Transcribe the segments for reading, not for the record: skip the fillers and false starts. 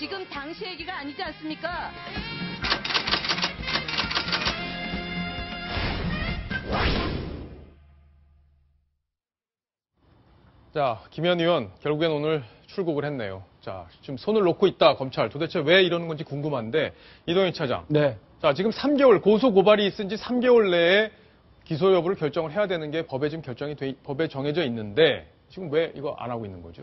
지금 당시 얘기가 아니지 않습니까? 자, 김현 의원 결국엔 오늘 출국을 했네요. 자, 지금 손을 놓고 있다, 검찰. 도대체 왜 이러는 건지 궁금한데, 이동현 차장. 네. 자, 지금 3개월, 고소 고발이 있은 지 3개월 내에 기소 여부를 결정을 해야 되는 게 법에 지금 법에 정해져 있는데, 지금 왜 이거 안 하고 있는 거죠?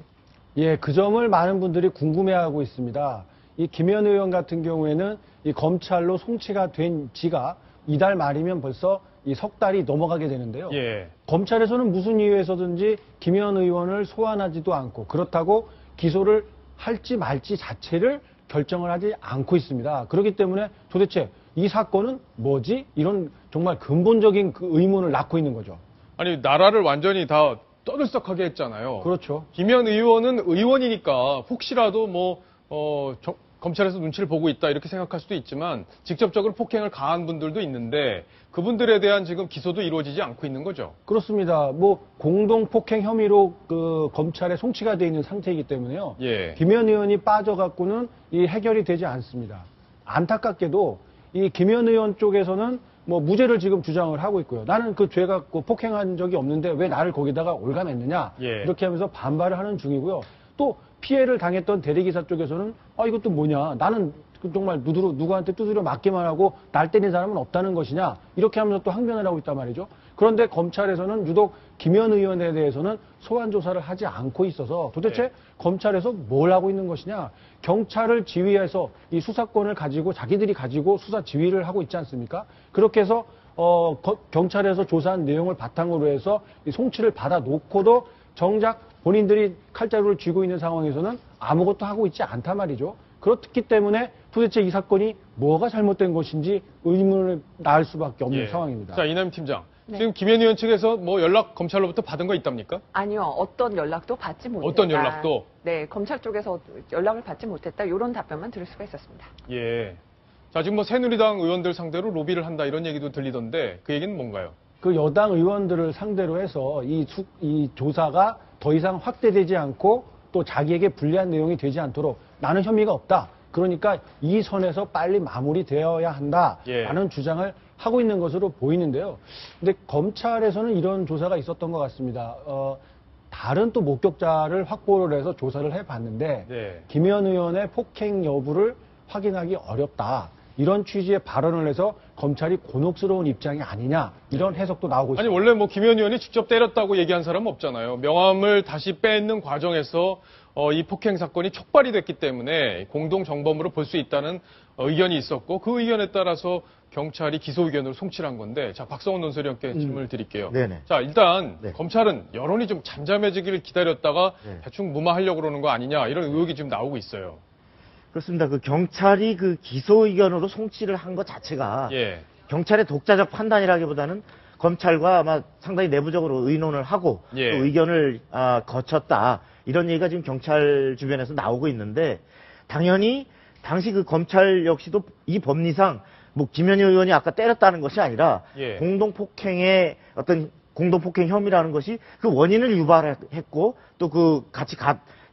예, 그 점을 많은 분들이 궁금해하고 있습니다. 이 김현 의원 같은 경우에는 이 검찰로 송치가 된 지가 이달 말이면 벌써 이 석 달이 넘어가게 되는데요. 예. 검찰에서는 무슨 이유에서든지 김현 의원을 소환하지도 않고 그렇다고 기소를 할지 말지 자체를 결정을 하지 않고 있습니다. 그렇기 때문에 도대체 이 사건은 뭐지? 이런 정말 근본적인 그 의문을 낳고 있는 거죠. 아니, 나라를 완전히 다 떠들썩하게 했잖아요. 그렇죠. 김현 의원은 의원이니까 혹시라도 검찰에서 눈치를 보고 있다 이렇게 생각할 수도 있지만 직접적으로 폭행을 가한 분들도 있는데 그분들에 대한 지금 기소도 이루어지지 않고 있는 거죠. 그렇습니다. 공동 폭행 혐의로 그 검찰에 송치가 돼 있는 상태이기 때문에요. 예. 김현 의원이 빠져갖고는 이 해결이 되지 않습니다. 안타깝게도 이 김현 의원 쪽에서는 무죄를 지금 주장을 하고 있고요. 나는 그 죄 갖고 폭행한 적이 없는데 왜 나를 거기다가 올가맸느냐. 예. 이렇게 하면서 반발을 하는 중이고요. 또 피해를 당했던 대리기사 쪽에서는 이것도 뭐냐. 나는 정말 누구한테 두드려 맞기만 하고 날 때린 사람은 없다는 것이냐. 이렇게 하면서 또 항변을 하고 있단 말이죠. 그런데 검찰에서는 유독 김현 의원에 대해서는 소환 조사를 하지 않고 있어서 도대체 네. 검찰에서 뭘 하고 있는 것이냐. 경찰을 지휘해서 이 수사권을 가지고 자기들이 가지고 수사 지휘를 하고 있지 않습니까? 그렇게 해서 경찰에서 조사한 내용을 바탕으로 해서 이 송치를 받아 놓고도 정작 본인들이 칼자루를 쥐고 있는 상황에서는 아무것도 하고 있지 않단 말이죠. 그렇기 때문에 도대체 이 사건이 뭐가 잘못된 것인지 의문을 낳을 수밖에 없는 예. 상황입니다. 자, 이남희 팀장. 네. 지금 김현 의원 측에서 연락 검찰로부터 받은 거 있답니까? 아니요. 어떤 연락도 받지 못했다. 어떤 연락도? 네. 검찰 쪽에서 연락을 받지 못했다. 이런 답변만 들을 수가 있었습니다. 예. 자, 지금 새누리당 의원들 상대로 로비를 한다 이런 얘기도 들리던데 그 얘기는 뭔가요? 그 여당 의원들을 상대로 해서 이 조사가 더 이상 확대되지 않고 또 자기에게 불리한 내용이 되지 않도록 나는 혐의가 없다. 그러니까 이 선에서 빨리 마무리되어야 한다라는 예. 주장을 하고 있는 것으로 보이는데요. 근데 검찰에서는 이런 조사가 있었던 것 같습니다. 다른 또 목격자를 확보를 해서 조사를 해봤는데 네. 김현 의원의 폭행 여부를 확인하기 어렵다. 이런 취지의 발언을 해서 검찰이 곤혹스러운 입장이 아니냐 이런 해석도 나오고 아니, 있습니다. 원래 김현 의원이 직접 때렸다고 얘기한 사람은 없잖아요. 명함을 다시 빼는 과정에서 이 폭행 사건이 촉발이 됐기 때문에 공동 정범으로 볼 수 있다는 의견이 있었고 그 의견에 따라서 경찰이 기소 의견으로 송치를 한 건데, 자, 박성원 논설위원께 질문을 드릴게요. 네네. 자, 일단 네. 검찰은 여론이 좀 잠잠해지기를 기다렸다가 네. 대충 무마하려고 그러는 거 아니냐 이런 의혹이 지금 나오고 있어요. 그렇습니다. 그 경찰이 그 기소 의견으로 송치를 한 것 자체가 예. 경찰의 독자적 판단이라기보다는 검찰과 아마 상당히 내부적으로 의논을 하고 예. 또 의견을 거쳤다. 이런 얘기가 지금 경찰 주변에서 나오고 있는데 당연히 당시 그 검찰 역시도 이 법리상 김현 의원이 아까 때렸다는 것이 아니라 예. 공동폭행의 어떤 공동폭행 혐의라는 것이 그 원인을 유발했고 또 그 같이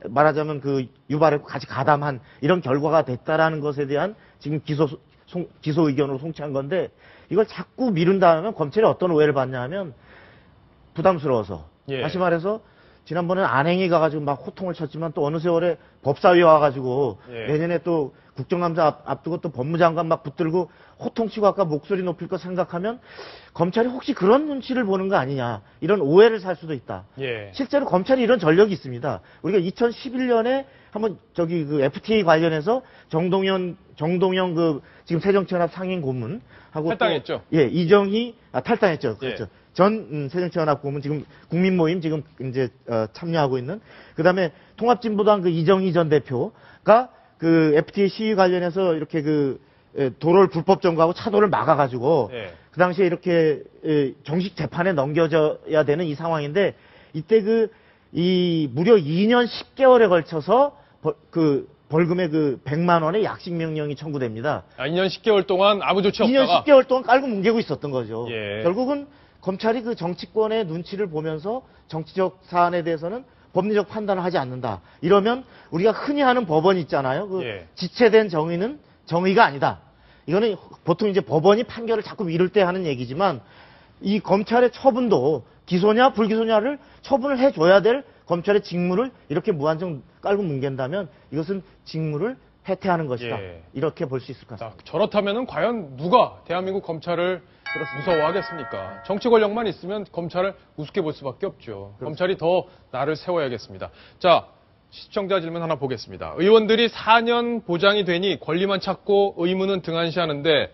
말하자면 그 유발했고 같이 가담한 이런 결과가 됐다라는 것에 대한 지금 기소 의견으로 송치한 건데 이걸 자꾸 미룬다 하면 검찰이 어떤 오해를 받냐 하면 부담스러워서 예. 다시 말해서 지난번에 안행이 가가지고 막 호통을 쳤지만 또 어느 세월에 법사위 와가지고 예. 내년에 또 국정감사 앞두고 또 법무장관 막 붙들고 호통치고 아까 목소리 높일 거 생각하면 검찰이 혹시 그런 눈치를 보는 거 아니냐 이런 오해를 살 수도 있다. 예. 실제로 검찰이 이런 전력이 있습니다. 우리가 2011년에 한번 그 FTA 관련해서 정동영 그 지금 새정치연합 상임 고문하고 탈당했죠. 또, 예, 이정희 탈당했죠. 예. 그렇죠. 전 새정치연합 고문 지금 국민모임 지금 이제 참여하고 있는 그다음에 통합진보당 그 이정희 전 대표가 그 FTA 시위 관련해서 이렇게 도로를 불법 점거하고 차도를 막아가지고 예. 그 당시에 이렇게 정식 재판에 넘겨져야 되는 이 상황인데 이때 무려 2년 10개월에 걸쳐서 벌금의 100만 원의 약식 명령이 청구됩니다. 2년 10개월 동안 아무 조치 2년 없다가 10개월 동안 깔고 뭉개고 있었던 거죠. 예. 결국은 검찰이 그 정치권의 눈치를 보면서 정치적 사안에 대해서는 법리적 판단을 하지 않는다. 이러면 우리가 흔히 하는 법원 있잖아요. 그 예. 지체된 정의는 정의가 아니다. 이거는 보통 이제 법원이 판결을 자꾸 미룰 때 하는 얘기지만 이 검찰의 처분도 기소냐 불기소냐를 처분을 해줘야 될 검찰의 직무를 이렇게 무한정 깔고 뭉갠다면 이것은 직무를 해태하는 것이다. 예. 이렇게 볼 수 있을 것 같습니다. 자, 저렇다면은 과연 누가 대한민국 검찰을 무서워하겠습니까? 정치 권력만 있으면 검찰을 우습게 볼 수밖에 없죠. 검찰이 더 나를 세워야겠습니다. 자, 시청자 질문 하나 보겠습니다. 의원들이 4년 보장이 되니 권리만 찾고 의무는 등한시하는데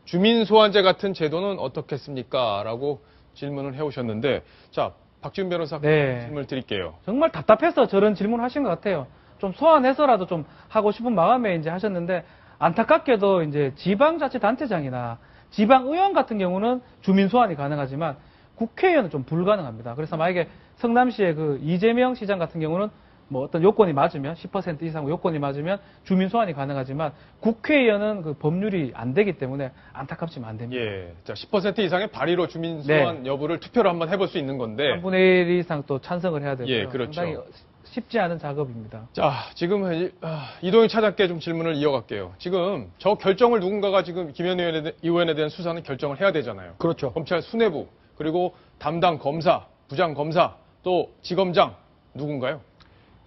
주민소환제 같은 제도는 어떻겠습니까? 라고 질문을 해오셨는데, 자, 박지훈 변호사 네. 질문을 드릴게요. 정말 답답해서 저런 질문을 하신 것 같아요. 좀 소환해서라도 좀 하고 싶은 마음에 이제 하셨는데, 안타깝게도 이제 지방자치단체장이나 지방의원 같은 경우는 주민 소환이 가능하지만 국회의원은 좀 불가능합니다. 그래서 만약에 성남시의 그 이재명 시장 같은 경우는 뭐 어떤 요건이 맞으면 10% 이상 요건이 맞으면 주민 소환이 가능하지만 국회의원은 그 법률이 안 되기 때문에 안타깝지만 안 됩니다. 예. 자, 10% 이상의 발의로 주민 소환 여부를 투표로 한번 해볼 수 있는 건데. 3분의 1 이상 또 찬성을 해야 되고요. 예, 그렇죠. 상당히 쉽지 않은 작업입니다. 자, 지금 이동영 차장께 좀 질문을 이어갈게요. 지금 저 결정을 누군가가 지금 김현 의원에 대한 수사는 결정을 해야 되잖아요. 그렇죠. 검찰 수뇌부, 그리고 담당 검사, 부장 검사, 또 지검장 누군가요?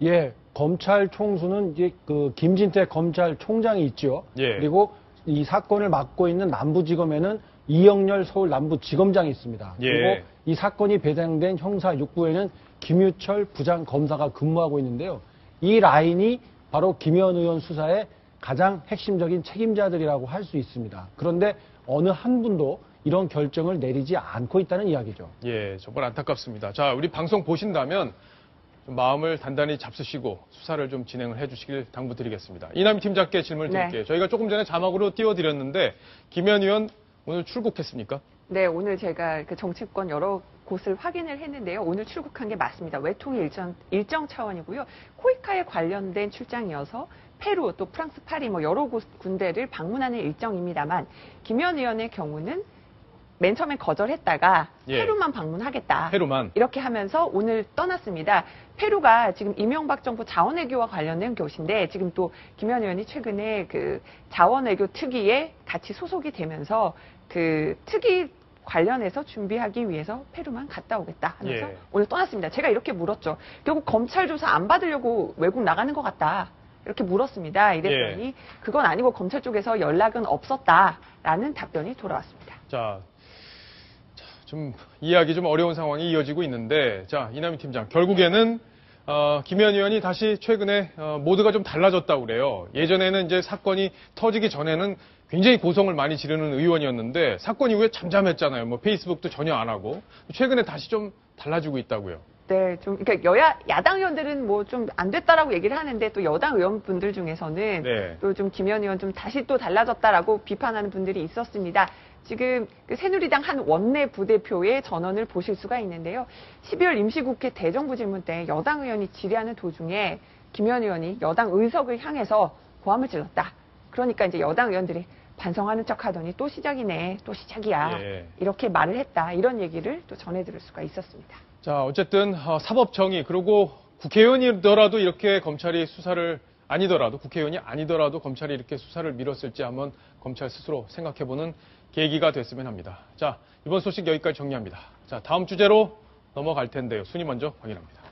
예, 검찰 총수는 이제 그 김진태 검찰총장이 있죠. 예. 그리고 이 사건을 맡고 있는 남부지검에는 이영렬 서울 남부지검장이 있습니다. 예. 그리고 이 사건이 배당된 형사 6부에는 김유철 부장검사가 근무하고 있는데요. 이 라인이 바로 김현 의원 수사의 가장 핵심적인 책임자들이라고 할 수 있습니다. 그런데 어느 한 분도 이런 결정을 내리지 않고 있다는 이야기죠. 예, 정말 안타깝습니다. 자, 우리 방송 보신다면 좀 마음을 단단히 잡수시고 수사를 좀 진행을 해주시길 당부드리겠습니다. 이남희 팀장께 질문을 드릴게요. 네. 저희가 조금 전에 자막으로 띄워드렸는데 김현 의원 오늘 출국했습니까? 네, 오늘 제가 그 정치권 여러 곳을 확인을 했는데요. 오늘 출국한 게 맞습니다. 외통의 일정 차원이고요. 코이카에 관련된 출장이어서 페루 또 프랑스 파리 뭐 여러 군데를 방문하는 일정입니다만 김현 의원의 경우는 맨 처음에 거절했다가 예. 페루만 방문하겠다. 페루만. 이렇게 하면서 오늘 떠났습니다. 페루가 지금 이명박 정부 자원외교와 관련된 곳인데 지금 또 김현 의원이 최근에 그 자원외교 특위에 같이 소속이 되면서 그 특위 관련해서 준비하기 위해서 페루만 갔다 오겠다 하면서 예. 오늘 떠났습니다. 제가 이렇게 물었죠. 결국 검찰 조사 안 받으려고 외국 나가는 것 같다. 이렇게 물었습니다. 이랬더니 예. 그건 아니고 검찰 쪽에서 연락은 없었다라는 답변이 돌아왔습니다. 자, 좀 이해하기 좀 어려운 상황이 이어지고 있는데, 자, 이남희 팀장, 결국에는 김현 의원이 다시 최근에 모드가 좀 달라졌다고 그래요. 예전에는 이제 사건이 터지기 전에는 굉장히 고성을 많이 지르는 의원이었는데 사건 이후에 잠잠했잖아요. 뭐 페이스북도 전혀 안 하고 최근에 다시 좀 달라지고 있다고요. 네, 좀 그러니까 야당 의원들은 뭐 좀 안 됐다라고 얘기를 하는데 또 여당 의원분들 중에서는 네. 또 좀 김현 의원 좀 다시 또 달라졌다라고 비판하는 분들이 있었습니다. 지금 그 새누리당 한 원내 부대표의 전원을 보실 수가 있는데요. 12월 임시국회 대정부 질문 때 여당 의원이 질의하는 도중에 김현 의원이 여당 의석을 향해서 고함을 질렀다. 그러니까 이제 여당 의원들이 반성하는 척 하더니 또 시작이네, 또 시작이야. 예. 이렇게 말을 했다. 이런 얘기를 또 전해 들을 수가 있었습니다. 자, 어쨌든 사법정의 그리고 국회의원이더라도 이렇게 검찰이 수사를 아니더라도 국회의원이 아니더라도 검찰이 이렇게 수사를 미뤘을지 한번 검찰 스스로 생각해보는 계기가 됐으면 합니다. 자, 이번 소식 여기까지 정리합니다. 자, 다음 주제로 넘어갈 텐데요. 순위 먼저 확인합니다.